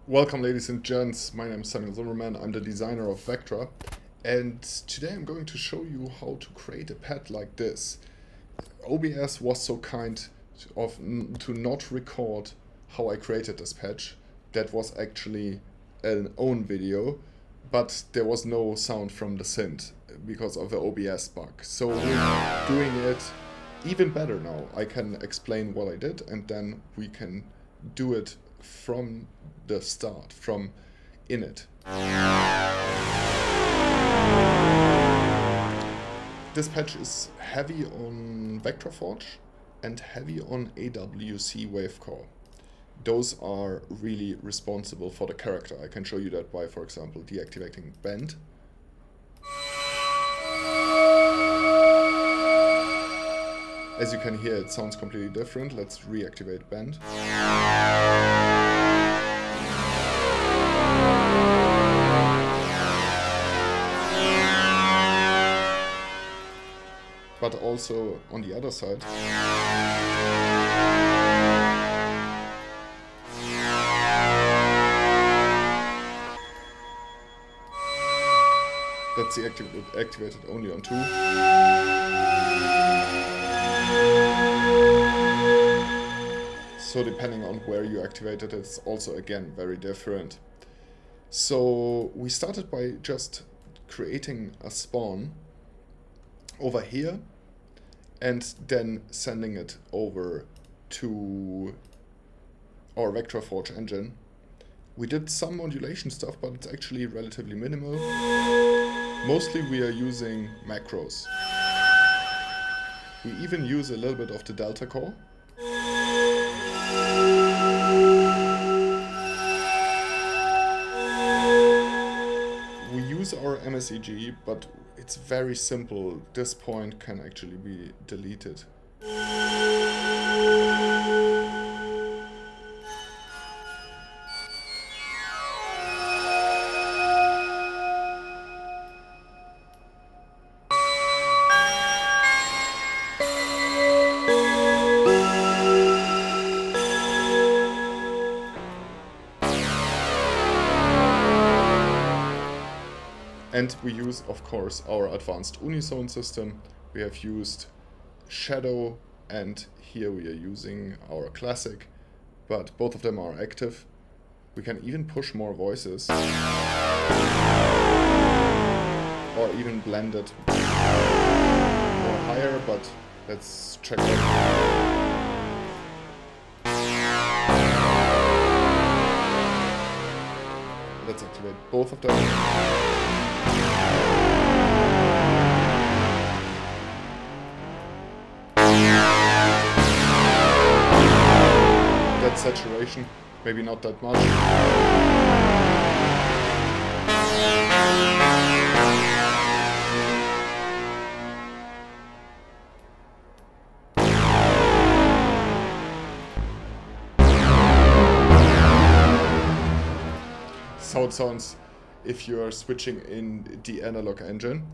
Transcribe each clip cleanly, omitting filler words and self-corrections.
Welcome, ladies and gents. My name is Samuel Zimmerman. I'm the designer of Vectra, and today I'm going to show you how to create a pad like this. OBS was so kind to not record how I created this patch. That was actually an own video, but there was no sound from the synth because of the OBS bug. So we're doing it even better now. I can explain what I did, and then we can do it from the start, from init. This patch is heavy on VectraForge and heavy on AWC wavecore. Those are really responsible for the character. I can show you that by, for example, deactivating bend. As you can hear, it sounds completely different. Let's reactivate bend. But also on the other side. That's activated only on 2. So depending on where you activate it, it's also again very different. So we started by just creating a spawn over here and then sending it over to our VectraForge engine. We did some modulation stuff, but it's actually relatively minimal. Mostly we are using macros. We even use a little bit of the delta core. We use our MSEG, but it's very simple. This point can actually be deleted. And we use, of course, our advanced unison system. We have used shadow, and here we are using our classic, but both of them are active. We can even push more voices, or even blend it more higher, but let's check it. Let's activate both of them. That saturation, maybe not that much. So it sounds if you are switching in the analog engine.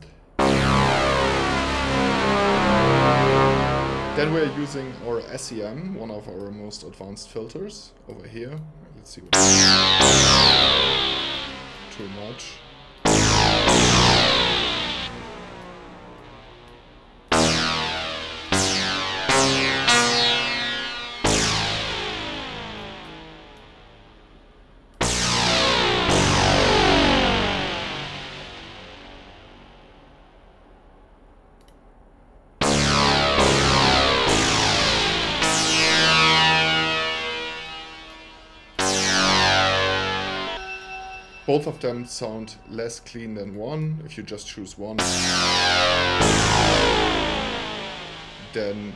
Then we're using our SEM, one of our most advanced filters, over here. Let's see what. Too much. Both of them sound less clean than one. If you just choose one, then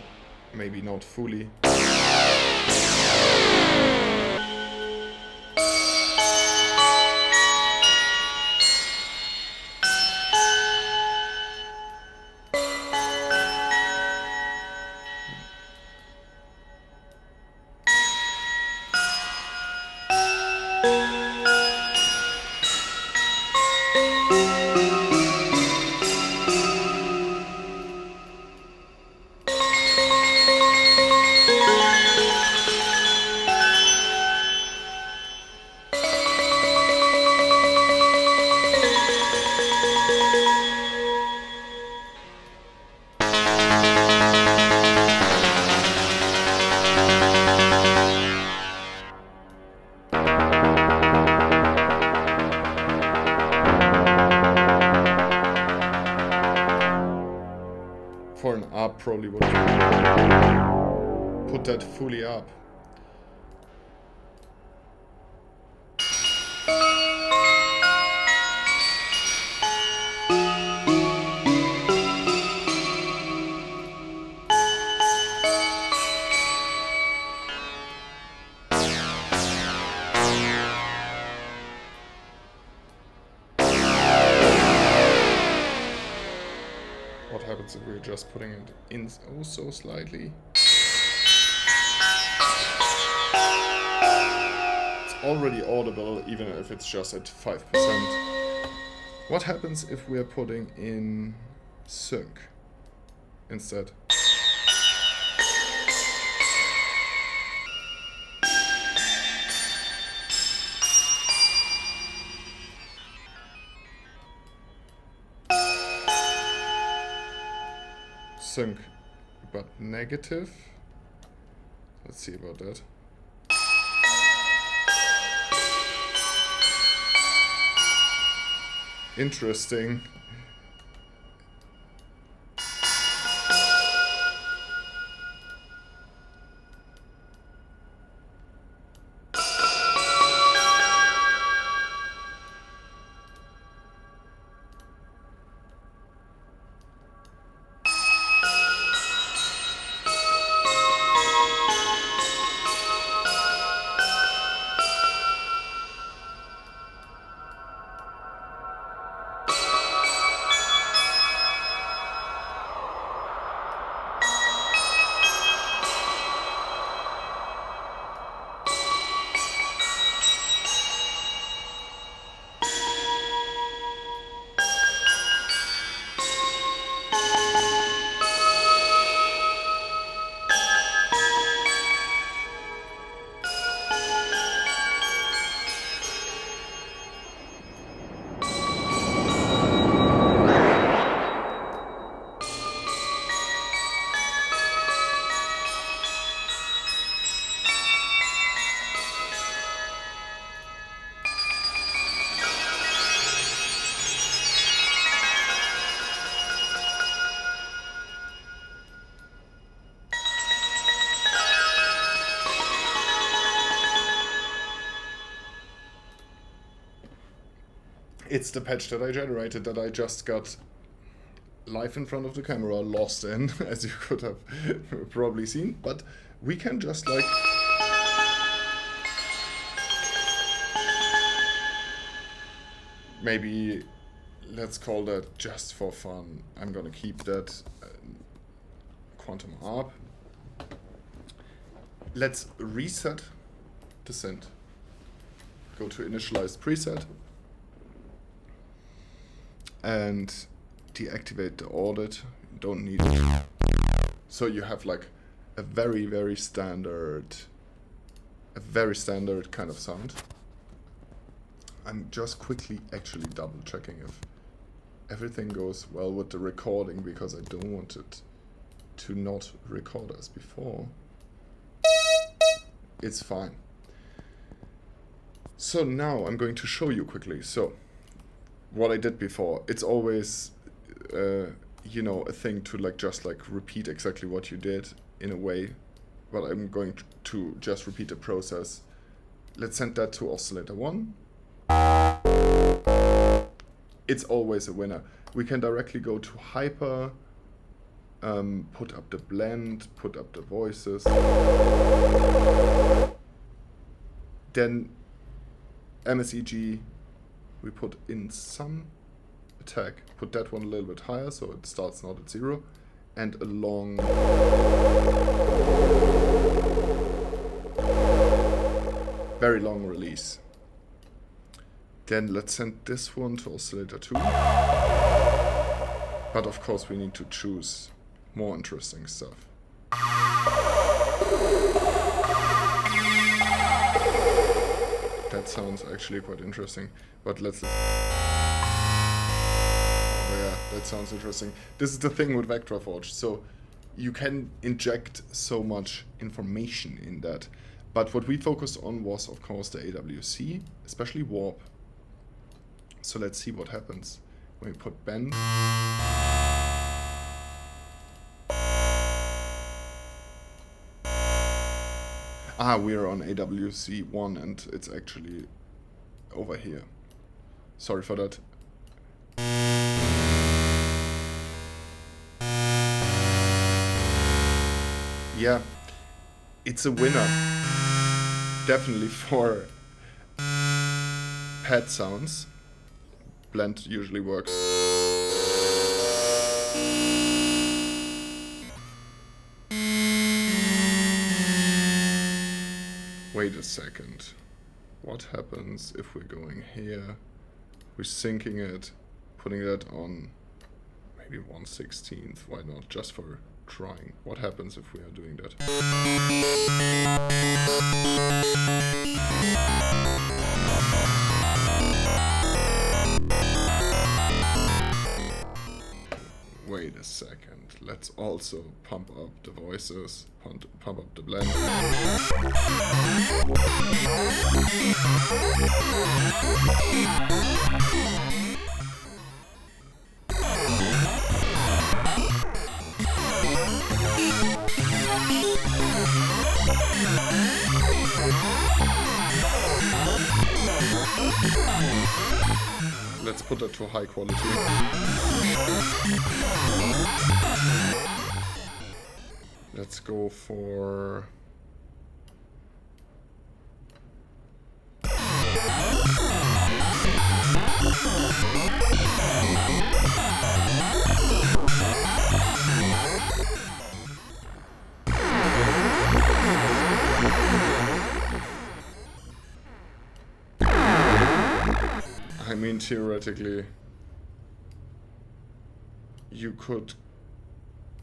maybe not fully. probably would put that fully up. What happens if we're just putting it in oh so slightly? It's already audible even if it's just at 5%. What happens if we're putting in sync instead? Sync, but negative. Let's see about that. Interesting. It's the patch that I generated that I just got live in front of the camera, lost in, as you could have probably seen. But we can just like maybe let's call that just for fun. I'm gonna keep that quantum up. Let's reset the synth. Go to initialized preset and deactivate the audit. You don't need it. So you have like a very standard kind of sound. I'm just quickly actually double checking if everything goes well with the recording, because I don't want it to not record as before. It's fine. So now I'm going to show you quickly. So what I did before, it's always you know, a thing to like just like repeat exactly what you did in a way, but I'm going to just repeat the process. Let's send that to oscillator 1. It's always a winner. We can directly go to hyper, put up the blend, put up the voices. Then MSEG, we put in some attack, put that one a little bit higher so it starts not at 0, and a long very long release. Then let's send this one to oscillator 2. But of course we need to choose more interesting stuff. That sounds actually quite interesting, but let's... Oh yeah, that sounds interesting. This is the thing with VectraForge, so you can inject so much information in that. But what we focused on was, of course, the AWC, especially warp. So let's see what happens when we put bend. Ah, we're on AWC 1 and it's actually over here. Sorry for that. Yeah, it's a winner. Definitely for pad sounds. Blend usually works. Wait a second. What happens if we're going here? We're syncing it, putting that on maybe 1/16. Why not? Just for trying. What happens if we are doing that? Wait a second. Let's also pump up the voices, pump up the blend. Let's put that to high quality. Let's go for... I mean, theoretically, you could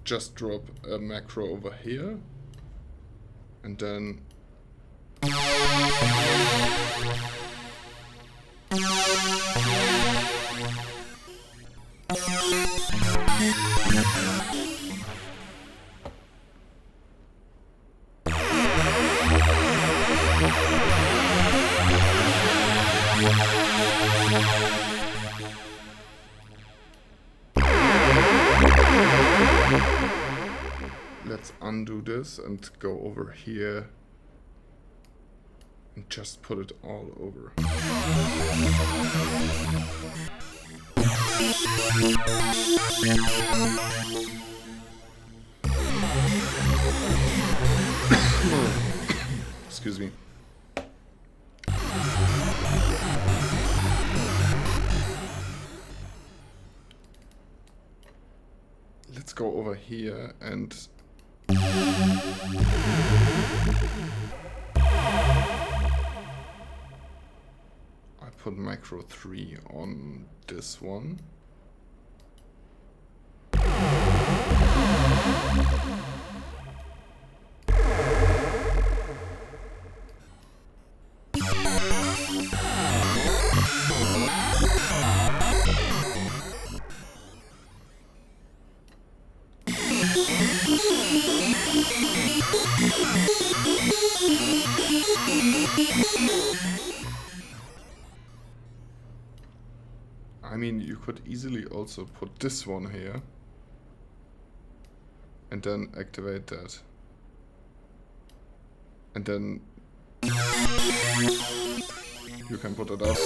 just drop a macro over here, and then let's undo this and go over here and just put it all over. Excuse me. Let's go over here and I put macro 3 on this one. I mean, you could easily also put this one here and then activate that. And then you can put it up.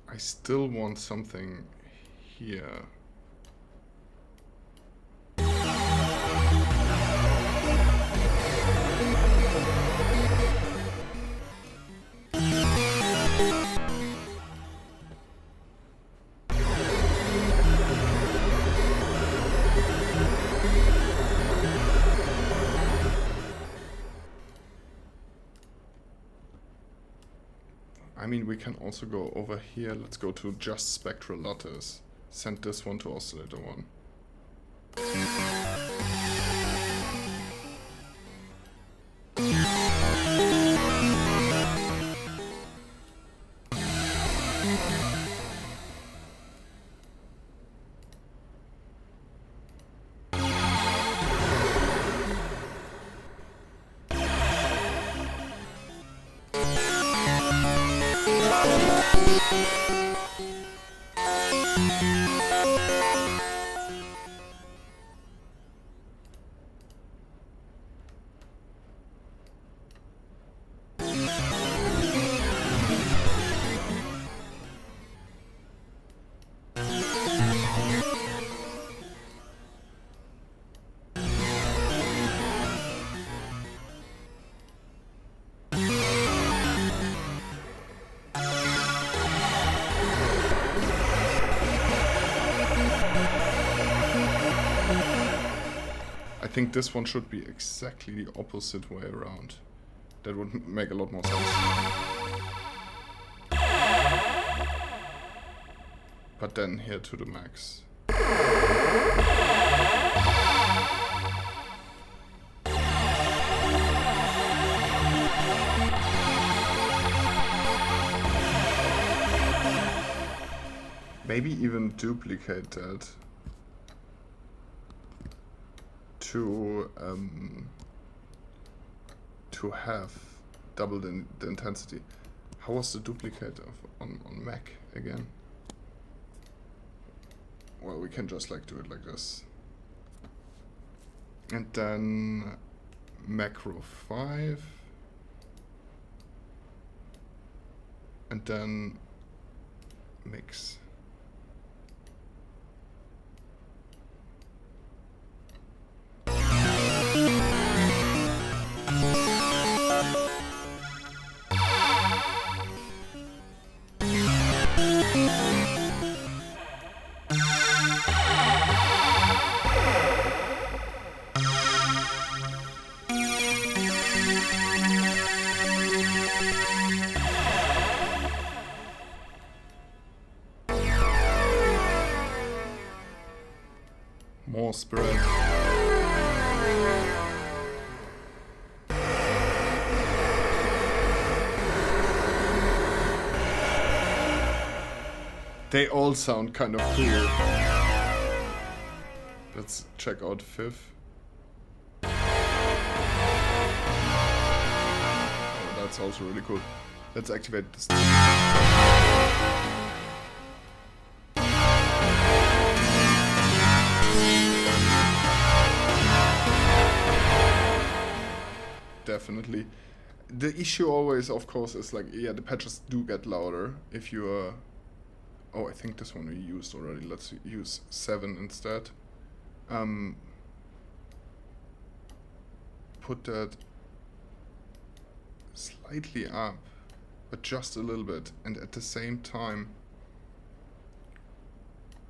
I still want something here. I mean, we can also go over here. Let's go to just spectral lattice. Send this one to oscillator 1. I think this one should be exactly the opposite way around. That would make a lot more sense. But then here to the max. Maybe even duplicate that to have double the intensity. How was the duplicate on Mac again? Well, we can just like do it like this. And then macro 5. And then mix. More spread. They all sound kind of cool. Let's check out 5th. Oh, that's also really cool. Let's activate this. Definitely. The issue always, of course, is like, yeah, the patches do get louder if you are... Oh, I think this one we used already. Let's use 7 instead. Put that slightly up, but just a little bit. And at the same time,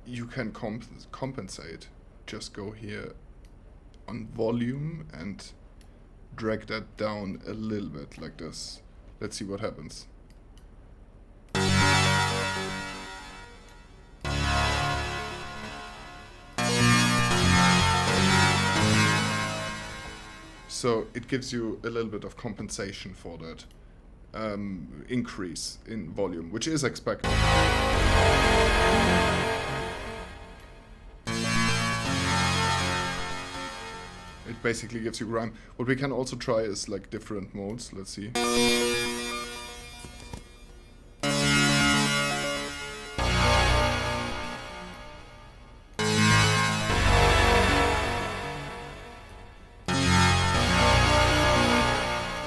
you can compensate. Just go here on volume and drag that down a little bit like this. Let's see what happens. So it gives you a little bit of compensation for that increase in volume, which is expected. It basically gives you grime. What we can also try is like different modes. Let's see.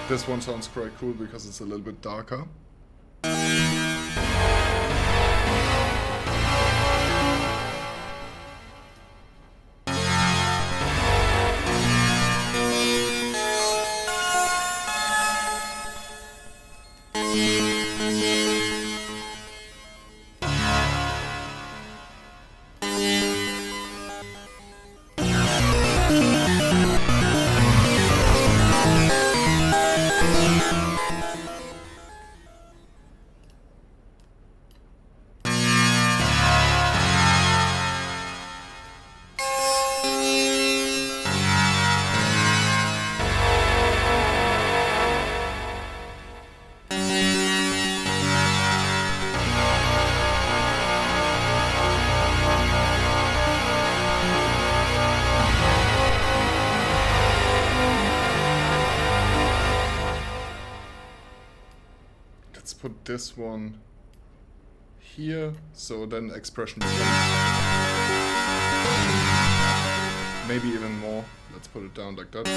This one sounds quite cool because it's a little bit darker. put this one here, so then expression becomes maybe even more. Let's put it down like that.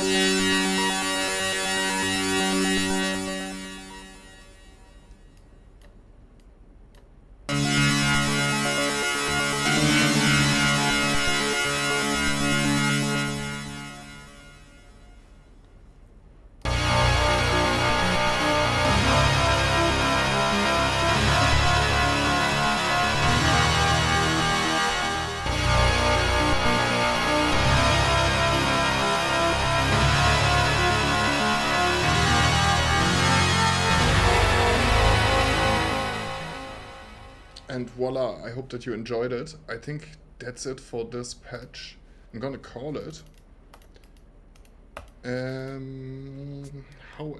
And voila, I hope that you enjoyed it. I think that's it for this patch. I'm gonna call it. How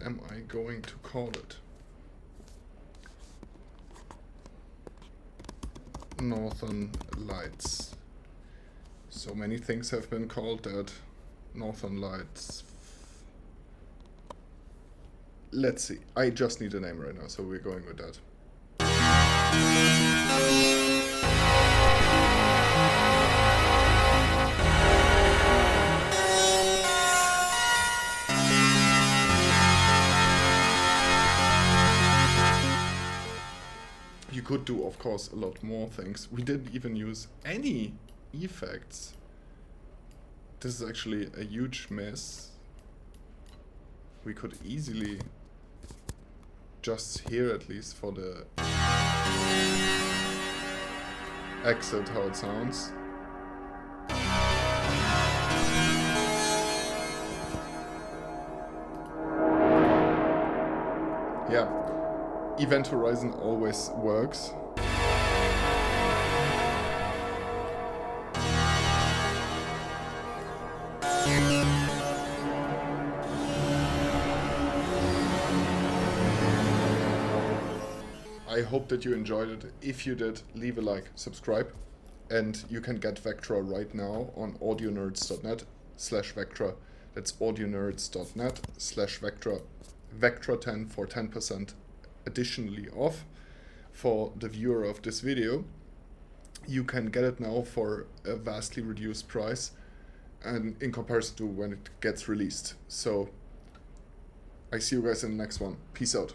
am I going to call it? Northern Lights. So many things have been called that. Northern Lights. Let's see. I just need a name right now, so we're going with that. You could do, of course, a lot more things. We didn't even use any effects. This is actually a huge mess. We could easily just hear, at least for the exit, how it sounds. Yeah, Event Horizon always works. I hope that you enjoyed it. If you did, leave a like, subscribe, and you can get Vectra right now on audionerds.net/Vectra. That's audionerds.net/Vectra. Vectra 10 for 10% additionally off for the viewer of this video. You can get it now for a vastly reduced price and in comparison to when it gets released. So I see you guys in the next one. Peace out.